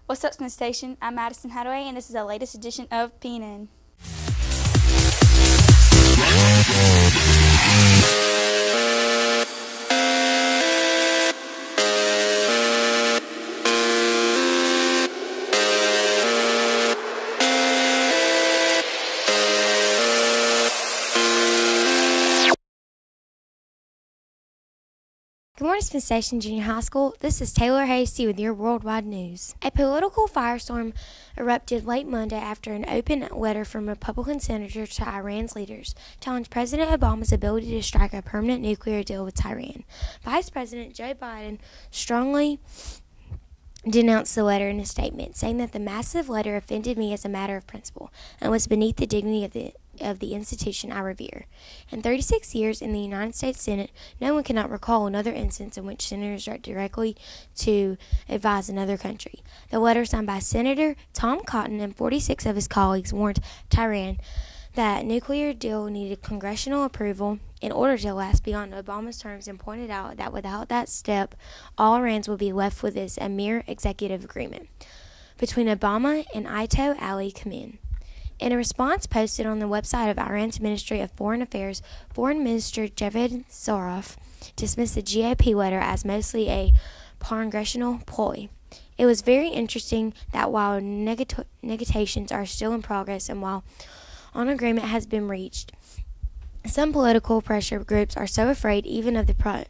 What's up, Smith Station? I'm Madison Hadaway, and this is the latest edition of PNN. Good morning, Smith Station Junior High School. This is Taylor Hasty with your worldwide news. A political firestorm erupted late Monday after an open letter from Republican senators to Iran's leaders challenged President Obama's ability to strike a permanent nuclear deal with Tehran. Vice President Joe Biden strongly denounced the letter in a statement, saying that the massive letter offended me as a matter of principle and was beneath the dignity of the institution I revere. In 36 years in the United States Senate, no one cannot recall another instance in which senators write directly to advise another country. The letter, signed by Senator Tom Cotton and 46 of his colleagues, warned Tehran that nuclear deal needed congressional approval in order to last beyond Obama's terms, and pointed out that without that step, all Irans would be left with is a mere executive agreement between Obama and Ayatollah Ali Khamenei. In a response posted on the website of Iran's Ministry of Foreign Affairs, Foreign Minister Javad Zarif dismissed the GOP letter as mostly a congressional ploy. It was very interesting that while negotiations are still in progress and while an agreement has been reached, some political pressure groups are so afraid even of the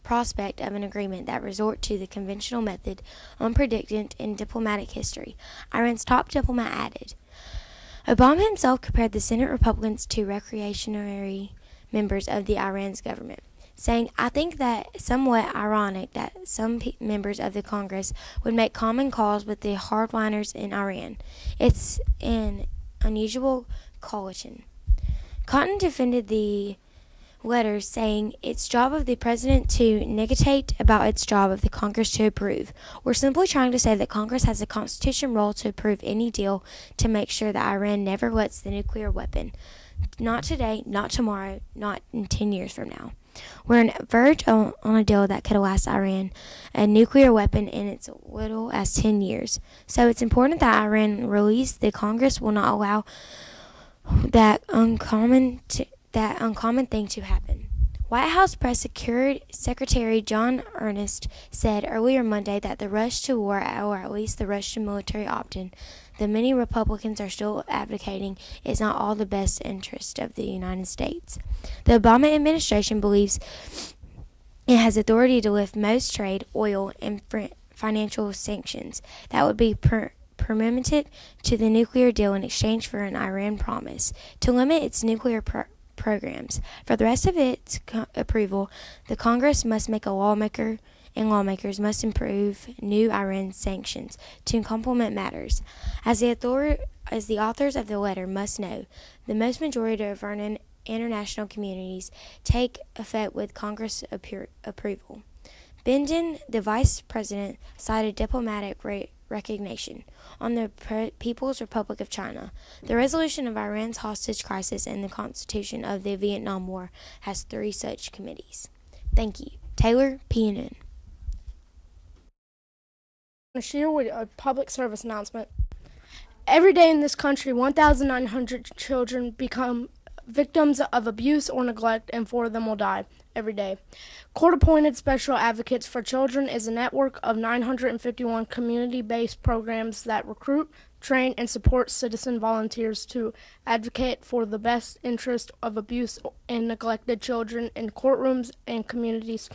prospect of an agreement that resort to the conventional method, unprecedented in diplomatic history. Iran's top diplomat added. Obama himself compared the Senate Republicans to reactionary members of the Iran's government, saying, "I think that somewhat ironic that some members of the Congress would make common cause with the hardliners in Iran. It's an unusual coalition." Cotton defended the letter, saying it's job of the president to negotiate about its job of the Congress to approve. We're simply trying to say that Congress has a constitutional role to approve any deal to make sure that Iran never lets the nuclear weapon. Not today, not tomorrow, not in 10 years from now. We're on the verge on a deal that could last Iran a nuclear weapon in as little as 10 years. So it's important that Iran release. The Congress will not allow that uncommon thing to happen. White House Press Secretary John Earnest said earlier Monday that the rush to war, or at least the rush to military option, that many Republicans are still advocating, is not all the best interest of the United States. The Obama administration believes it has authority to lift most trade, oil, and financial sanctions that would be permitted to the nuclear deal in exchange for an Iran promise to limit its nuclear programs. For the rest of its approval, the Congress must make a lawmaker, and lawmakers must approve new Iran sanctions to complement matters. As the authors of the letter must know, the most majority of our international communities take effect with Congress approval. Biden, the vice president, cited diplomatic recognition on the People's Republic of China. The resolution of Iran's hostage crisis and the constitution of the Vietnam War has 3 such committees. Thank you. Taylor, PNN. This year with a public service announcement. Every day in this country, 1,900 children become victims of abuse or neglect, and 4 of them will die every day. Court-appointed Special Advocates for Children is a network of 951 community-based programs that recruit, train, and support citizen volunteers to advocate for the best interest of abuse and neglected children in courtrooms and communities.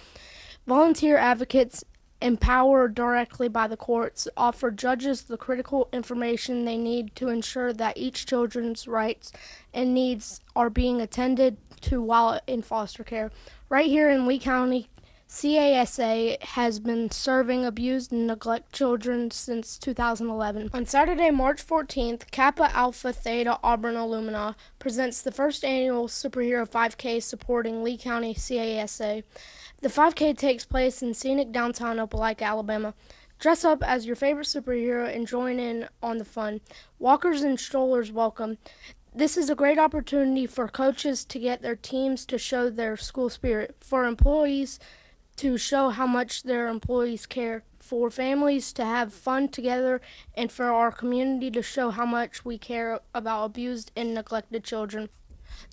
Volunteer advocates, empowered directly by the courts, offer judges the critical information they need to ensure that each children's rights and needs are being attended to while in foster care. Right here in Lee County, CASA has been serving abused and neglected children since 2011. On Saturday, March 14th, Kappa Alpha Theta Auburn Illumina presents the first annual Superhero 5K supporting Lee County CASA. The 5K takes place in scenic downtown Opelika, Alabama. Dress up as your favorite superhero and join in on the fun. Walkers and strollers welcome. This is a great opportunity for coaches to get their teams to show their school spirit, for employees to show how much their employees care, for families to have fun together and for our community to show how much we care about abused and neglected children.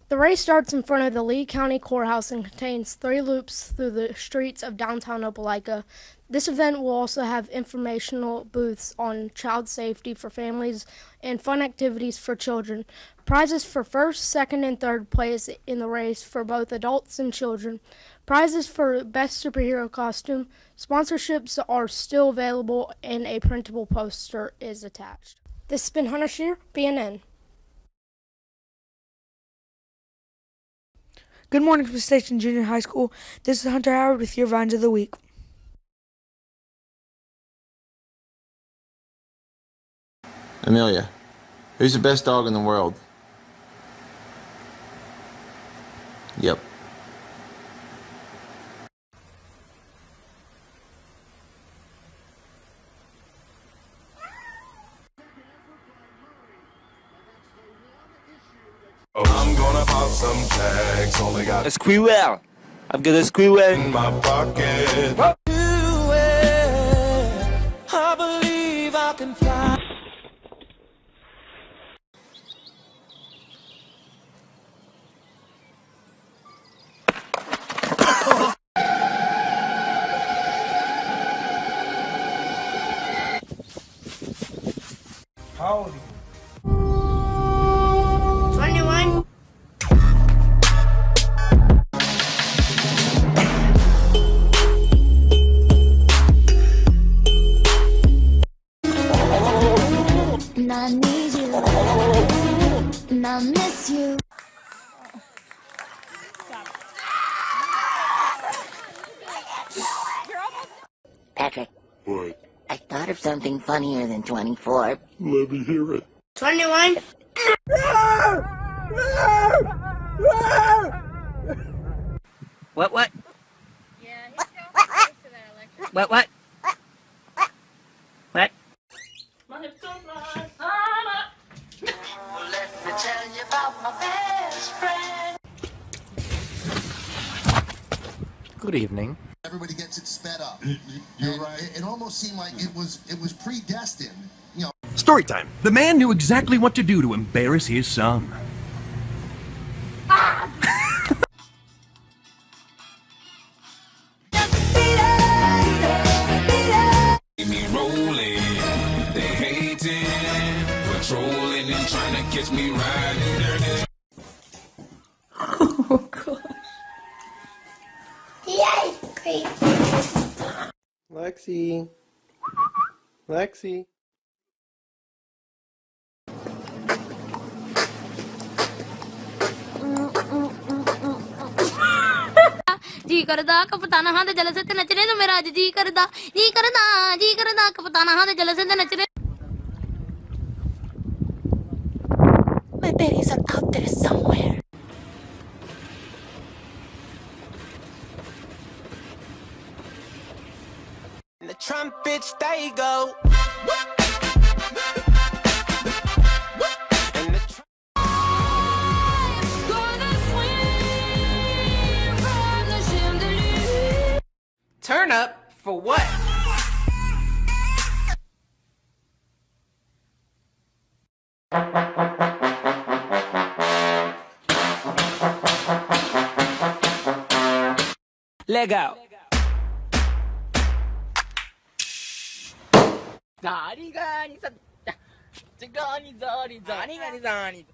The race starts in front of the Lee County Courthouse and contains 3 loops through the streets of downtown Opelika. This event will also have informational booths on child safety for families and fun activities for children. Prizes for first, second, and third place in the race for both adults and children. Prizes for best superhero costume. Sponsorships are still available and a printable poster is attached. This has been Hunter Shear, BNN. Good morning from Station Junior High School. This is Hunter Howard with your Vines of the Week. Amelia, who's the best dog in the world? Yep. I'm gonna pop some tags. Only got a squirrel. I've got a squirrel in my pocket. I believe I can fly. How old are you? 21. And I need you, and I miss you. Patrick. What? I thought of something funnier than 24. Let me hear it. 21. What? Yeah, he's going close to that electric. What? What? Let me tell you about my best friend. Good evening. Everybody gets it sped up. You're right. It almost seemed like it was predestined. You know. Story time. The man knew exactly what to do to embarrass his son. Me rolling, they hating, patrolling and trying to catch me riding dirty. Oh, God. Yay! Great. Lexi. Lexi. जी करदा कप्तान हां दे जलसे ते नचने तो मेरा अज जी करदा कप्तान हां दे जलसे ते नचने My babies are out there somewhere. The trumpets they go. Turn up for what? Leg out. Zani gani sa. Zani zani zani gani zani.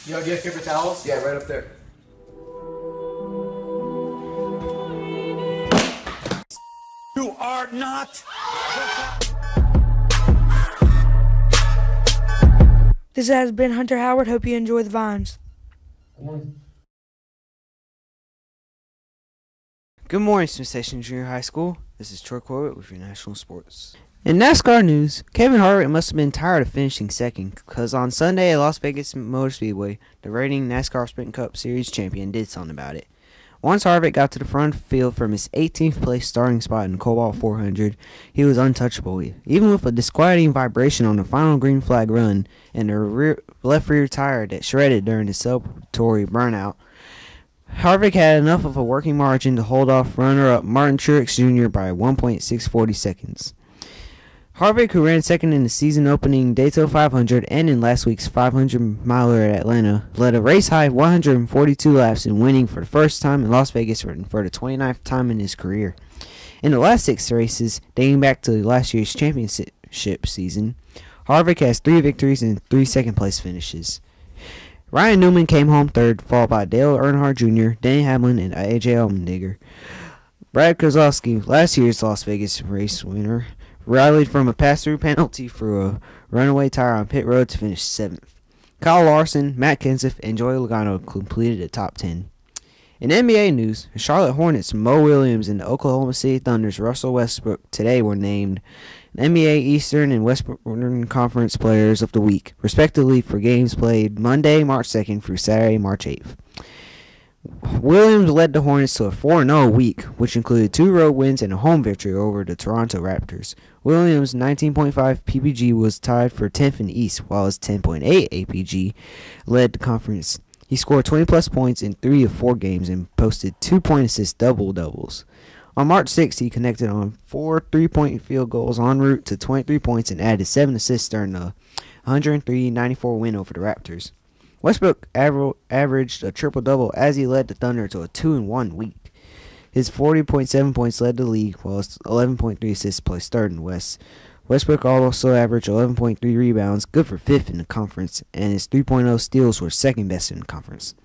Yo, do you have paper towels? Yeah, right up there. You are not. This has been Hunter Howard. Hope you enjoy the Vines. Good morning, Smith Station Junior High School. This is Troy Corbett with your national sports. In NASCAR news, Kevin Harvick must have been tired of finishing second, because on Sunday at Las Vegas Motor Speedway, the reigning NASCAR Sprint Cup Series champion did something about it. Once Harvick got to the front field from his 18th place starting spot in Cobalt 400, he was untouchable. Even with a disquieting vibration on the final green flag run and the left rear tire that shredded during the celebratory burnout, Harvick had enough of a working margin to hold off runner-up Martin Truex Jr. by 1.640 seconds. Harvick, who ran second in the season-opening Daytona 500 and in last week's 500-miler at Atlanta, led a race-high 142 laps in winning for the first time in Las Vegas for the 29th time in his career. In the last 6 races, dating back to last year's championship season, Harvick has 3 victories and 3 second-place finishes. Ryan Newman came home third, followed by Dale Earnhardt Jr., Denny Hamlin, and A.J. Allmendinger. Brad Keselowski, last year's Las Vegas race winner, rallied from a pass-through penalty for a runaway tire on pit road to finish 7th. Kyle Larson, Matt Kenseth, and Joey Logano completed the top 10. In NBA news, the Charlotte Hornets' Mo Williams and the Oklahoma City Thunder's Russell Westbrook today were named NBA Eastern and Western Conference Players of the Week, respectively, for games played Monday, March 2nd through Saturday, March 8th. Williams led the Hornets to a 4-0 week, which included 2 road wins and a home victory over the Toronto Raptors. Williams' 19.5 PPG was tied for 10th in the East, while his 10.8 APG led the conference. He scored 20-plus points in 3 of 4 games and posted 2-point assist double-doubles. On March 6th, he connected on 4 3-point field goals en route to 23 points and added 7 assists during the 103-94 win over the Raptors. Westbrook averaged a triple-double as he led the Thunder to a 2-1 week. His 40.7 points led the league, while his 11.3 assists placed third in the West. Westbrook also averaged 11.3 rebounds, good for 5th in the conference, and his 3.0 steals were second best in the conference.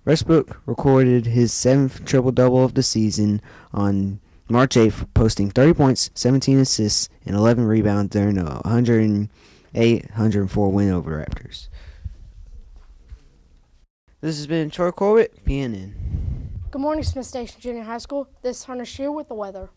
Westbrook recorded his 7th triple-double of the season on March 8th, posting 30 points, 17 assists, and 11 rebounds during a 108-104 win over the Raptors. This has been Troy Corbett, PNN. Good morning, Smith Station Junior High School. This is Hunter Shear with the weather.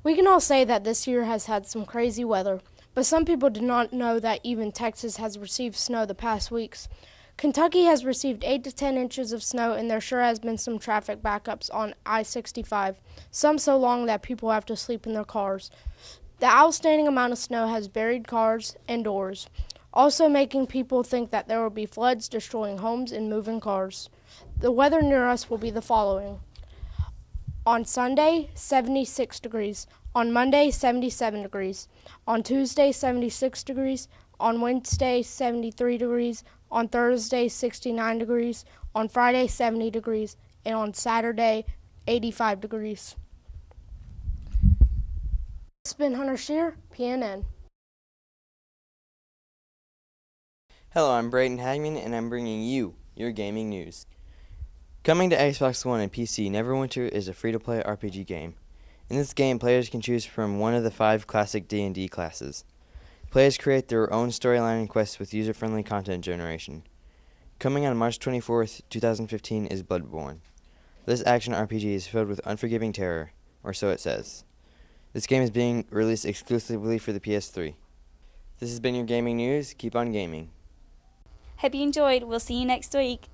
We can all say that this year has had some crazy weather, but some people did not know that even Texas has received snow the past weeks. Kentucky has received 8 to 10 inches of snow, and there sure has been some traffic backups on I-65, some so long that people have to sleep in their cars. The outstanding amount of snow has buried cars and doors, also making people think that there will be floods destroying homes and moving cars. The weather near us will be the following. On Sunday, 76 degrees. On Monday, 77 degrees. On Tuesday, 76 degrees. On Wednesday, 73 degrees. On Thursday, 69 degrees. On Friday, 70 degrees. And on Saturday, 85 degrees. It's been Hunter Shear, PNN. Hello, I'm Brayden Hagman, and I'm bringing you your gaming news. Coming to Xbox One and PC, Neverwinter is a free-to-play RPG game. In this game, players can choose from one of the 5 classic D&D classes. Players create their own storyline and quests with user-friendly content generation. Coming on March 24th, 2015 is Bloodborne. This action RPG is filled with unforgiving terror, or so it says. This game is being released exclusively for the PS3. This has been your gaming news. Keep on gaming. Hope you enjoyed. We'll see you next week.